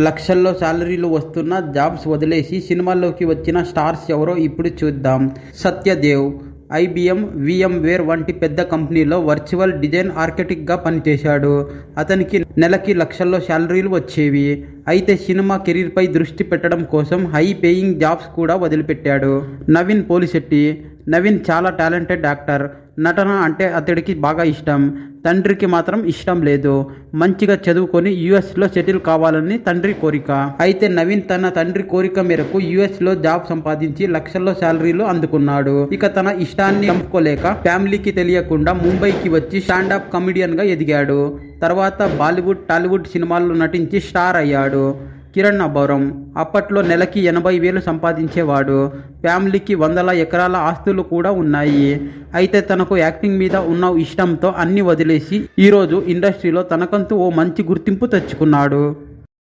లక్షల్లో శాలరీలు వస్తున్న జాబ్స్ వదిలేసి సినిమాల్లోకి వచ్చిన స్టార్స్ ఎవరో ఇప్పుడు చూద్దాం. సత్యదేవ్ ఐబిఎం, విఎంవేర్ వంటి పెద్ద కంపెనీలో వర్చువల్ డిజైన్ ఆర్కిటెక్ట్గా పనిచేశాడు. అతనికి నెలకి లక్షల్లో శాలరీలు వచ్చేవి. అయితే సినిమా కెరీర్పై దృష్టి పెట్టడం కోసం హై పేయింగ్ జాబ్స్ కూడా వదిలిపెట్టాడు. నవీన్ పోలిశెట్టి నవీన్ చాలా టాలెంటెడ్ యాక్టర్. నటన అంటే అతడికి బాగా ఇష్టం. తండ్రికి మాత్రం ఇష్టం లేదు. మంచిగా చదువుకొని యుఎస్లో సెటిల్ కావాలని తండ్రి కోరిక. అయితే నవీన్ తన తండ్రి కోరిక మేరకు యుఎస్లో జాబ్ సంపాదించి లక్షల్లో శాలరీలు అందుకున్నాడు. ఇక తన ఇష్టాన్ని చంపుకోలేక ఫ్యామిలీకి తెలియకుండా ముంబైకి వచ్చి స్టాండప్ కమెడియన్గా ఎదిగాడు. తర్వాత బాలీవుడ్, టాలీవుడ్ సినిమాల్లో నటించి స్టార్ అయ్యాడు. కిరణ్ అబ్బవరం అప్పట్లో నెలకి 80,000 సంపాదించేవాడు. ఫ్యామిలీకి 100 ఎకరాల ఆస్తులు కూడా ఉన్నాయి. అయితే తనకు యాక్టింగ్ మీద ఉన్న ఇష్టంతో అన్ని వదిలేసి ఈరోజు ఇండస్ట్రీలో తనకంటూ ఓ మంచి గుర్తింపు తెచ్చుకున్నాడు.